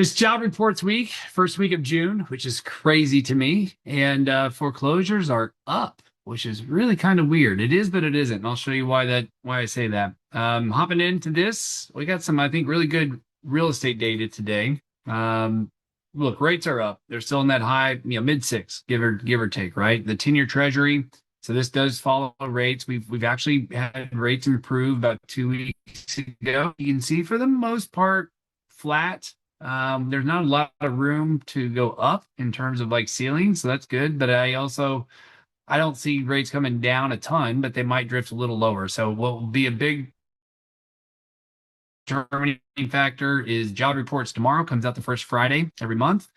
It's job reports week, first week of June, which is crazy to me. And foreclosures are up, which is really kind of weird. It is, but it isn't. And I'll show you why I say that. Hopping into this, we got some, I think, really good real estate data today. Look, rates are up. They're still in that high, mid six, give or take, right? The 10-year treasury. So this does follow rates. We've actually had rates improve about 2 weeks ago. You can see for the most part, flat. There's not a lot of room to go up in terms of like ceilings, so that's good. But I don't see rates coming down a ton, but they might drift a little lower. So what will be a big determining factor is job reports tomorrow. Comes out the first Friday every month.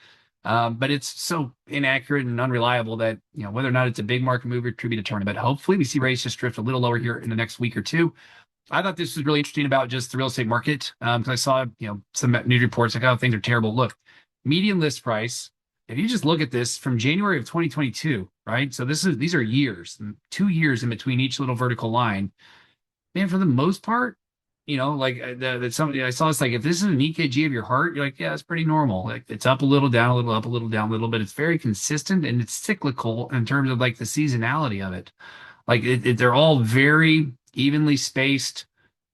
But it's so inaccurate and unreliable that whether or not it's a big market move to be determined. But hopefully we see rates just drift a little lower here in the next week or two. I thought this was really interesting about just the real estate market because I saw some news reports like, oh, things are terrible. Look, median list price. If you just look at this from January of 2022, right? So these are years, 2 years in between each little vertical line. Man, for the most part, like that somebody I saw, it's like if this is an EKG of your heart, you're like, yeah, it's pretty normal. Like it's up a little, down a little, up a little, down a little, but it's very consistent and it's cyclical in terms of like the seasonality of it. Like they're all very evenly spaced,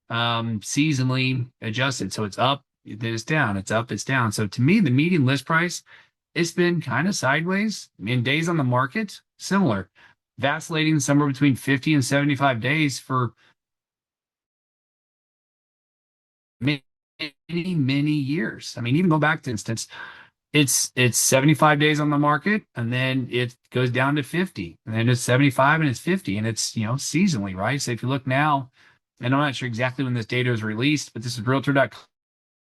seasonally adjusted. So it's up, then it's down, it's up, it's down. So to me, the median list price, it's been kind of sideways. In days on the market, similar, vacillating somewhere between 50 and 75 days for many, many years. I mean, even go back to instance, it's 75 days on the market and then it goes down to 50 and then it's 75 and it's 50 and it's seasonally, right? So if you look now, and I'm not sure exactly when this data is released, but this is realtor.com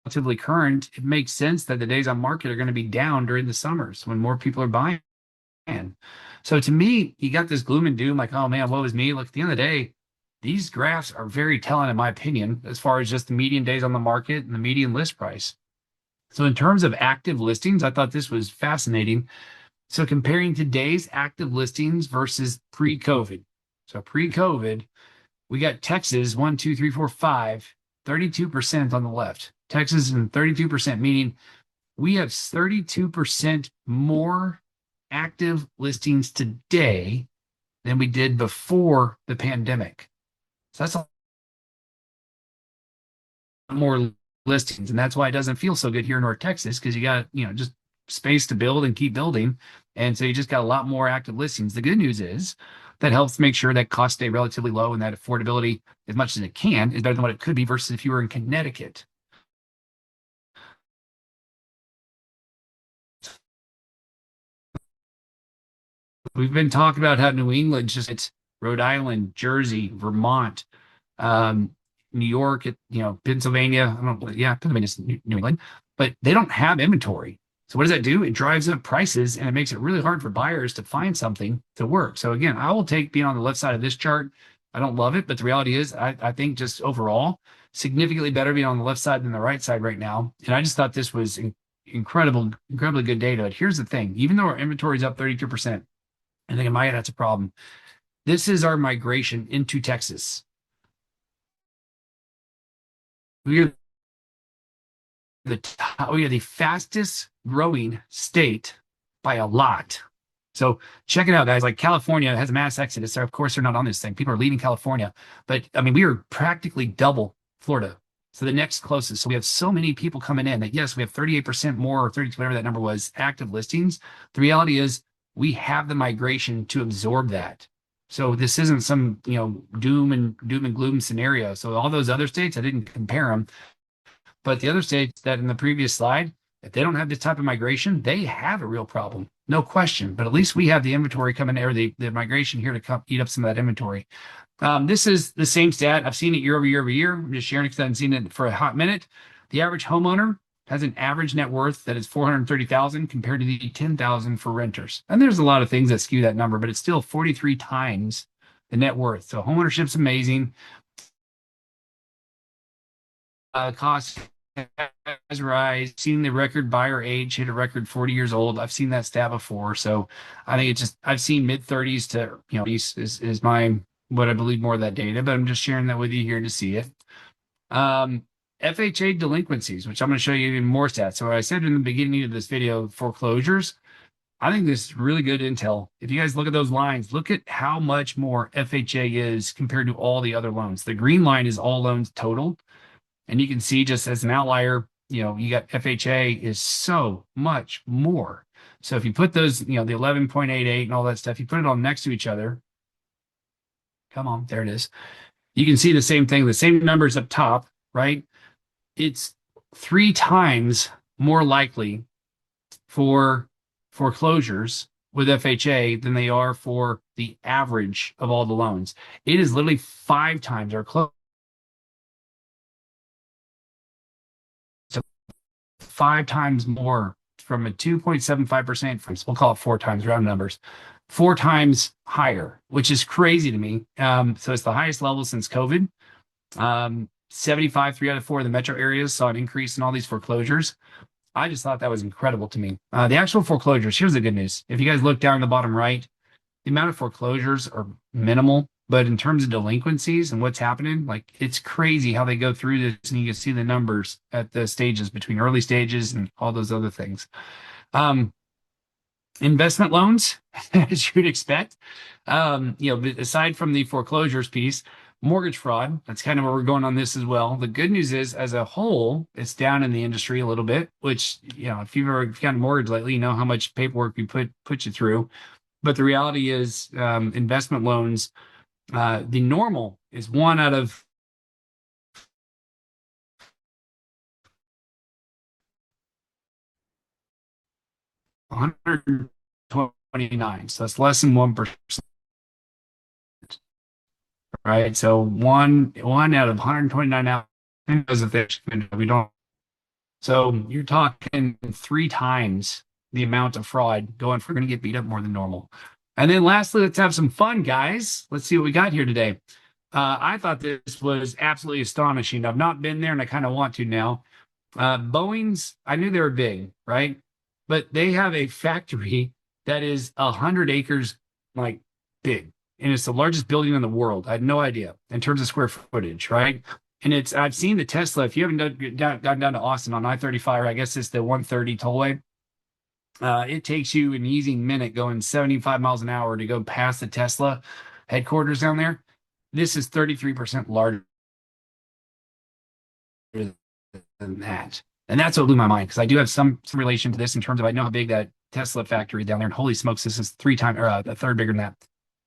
relatively current. It makes sense that the days on market are going to be down during the summers when more people are buying. So to me, you got this gloom and doom, like, oh man, woe is me. Look, at the end of the day, these graphs are very telling, in my opinion, as far as just the median days on the market and the median list price. So in terms of active listings, I thought this was fascinating. So comparing today's active listings versus pre-COVID. So pre-COVID, we got Texas, 1, 2, 3, 4, 5, 32% on the left. Texas and 32%, meaning we have 32% more active listings today than we did before the pandemic. So that's a lot more listings. And that's why it doesn't feel so good here in North Texas, because you got, just space to build and keep building. And so you just got a lot more active listings. The good news is that helps make sure that costs stay relatively low and that affordability, as much as it can, is better than what it could be versus if you were in Connecticut. We've been talking about how New England just it's Rhode Island, Jersey, Vermont, um, New York, Pennsylvania. I don't know, yeah, Pennsylvania's New England, but they don't have inventory. So what does that do? It drives up prices and it makes it really hard for buyers to find something to work. So again, I will take being on the left side of this chart. I don't love it, but the reality is I think just overall significantly better being on the left side than the right side right now. And I just thought this was incredibly good data. But here's the thing, even though our inventory is up 32%, I think in my head that's a problem. This is our migration into Texas. We are we are the fastest growing state by a lot. So check it out, guys. Like California has a mass exodus. So of course, they're not on this thing. People are leaving California, but I mean, we are practically double Florida. So the next closest. So we have so many people coming in that yes, we have 38% more or 32, whatever that number was, active listings. The reality is we have the migration to absorb that. So this isn't some, doom and gloom scenario. So all those other states, I didn't compare them, but the other states that in the previous slide, if they don't have this type of migration, they have a real problem, no question. But at least we have the inventory coming, or the migration here to come eat up some of that inventory. This is the same stat. I've seen it year over year over year. I'm just sharing because I haven't seen it for a hot minute. The average homeowner has an average net worth that is 430,000 compared to the 10,000 for renters. And there's a lot of things that skew that number, but it's still 43 times the net worth. So homeownership's amazing. Cost has rise. Seen the record buyer age hit a record 40 years old. I've seen that stat before. So I think I've seen mid 30s to, is my, what I believe more of that data, but I'm just sharing that with you here to see it. FHA delinquencies, which I'm going to show you even more stats. So I said in the beginning of this video, foreclosures. I think this is really good intel. If you guys look at those lines, look at how much more FHA is compared to all the other loans. The green line is all loans total. And you can see just as an outlier, you got FHA is so much more. So if you put those, the 11.88 and all that stuff, you put it all next to each other. Come on, there it is. You can see the same thing, the same numbers up top, right? It's 3 times more likely for foreclosures with FHA than they are for the average of all the loans. It is literally 5 times or close to 5 times more from a 2.75% from, we'll call it 4 times round numbers, 4 times higher, which is crazy to me. So it's the highest level since COVID. 75, 3 out of 4 of the metro areas saw an increase in all these foreclosures. I just thought that was incredible to me. The actual foreclosures, here's the good news. If you guys look down the bottom right, the amount of foreclosures are minimal, but in terms of delinquencies and what's happening, like it's crazy how they go through this and you can see the numbers at the stages between early stages and all those other things. Investment loans, as you'd expect, aside from the foreclosures piece, mortgage fraud, that's kind of where we're going on this as well. The good news is, as a whole, it's down in the industry a little bit, which, if you've ever gotten a mortgage lately, you know how much paperwork we put you through. But the reality is, investment loans, the normal is 1 out of 129. So that's less than 1%. Right. So one out of 129 applicants if we don't. So you're talking 3 times the amount of fraud going if we're going to get beat up more than normal. And then lastly, let's have some fun, guys. Let's see what we got here today. I thought this was absolutely astonishing. I've not been there and I kind of want to now. Boeing's, I knew they were big, right? But they have a factory that is 100 acres, like big. And it's the largest building in the world. I had no idea in terms of square footage, right? And I've seen the Tesla. If you haven't gotten down to Austin on I-35, I guess it's the 130 tollway. It takes you an easy minute going 75 miles an hour to go past the Tesla headquarters down there. This is 33% larger than that. And that's what blew my mind because I do have some relation to this in terms of I know how big that Tesla factory down there. And holy smokes, this is 3 times or a third bigger than that.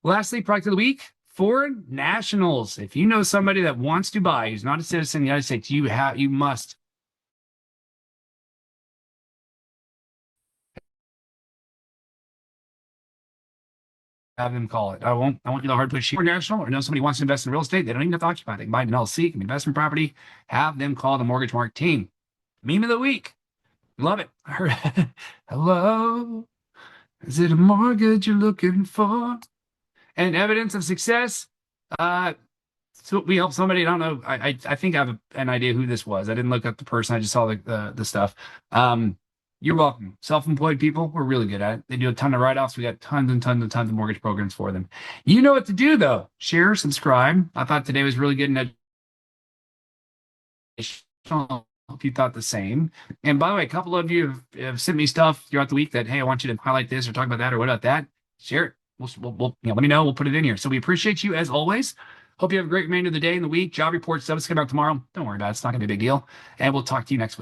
Lastly, product of the week, foreign nationals. If you know somebody that wants to buy, who's not a citizen of the United States, you must have them call it. I want you to hard push foreign national or know somebody wants to invest in real estate. They don't even have to occupy. They can buy an LLC, can be investment property. Have them call the Mortgage Mark team. Meme of the week. Love it. Hello. Is it a mortgage you're looking for? And evidence of success. So we help somebody. I don't know. I think I have an idea who this was. I didn't look up the person. I just saw the stuff. You're welcome. Self-employed people, we're really good at it. They do a ton of write-offs. We got tons and tons and tons of mortgage programs for them. You know what to do though. Share, subscribe. I thought today was really good and educational. Hope you thought the same. And by the way, a couple of you have sent me stuff throughout the week that, hey, I want you to highlight this or talk about that or what about that. Share it. We'll let me know. We'll put it in here. So we appreciate you as always. Hope you have a great remainder of the day and the week. Job report stuff is coming out tomorrow. Don't worry about it. It's not going to be a big deal. And we'll talk to you next week.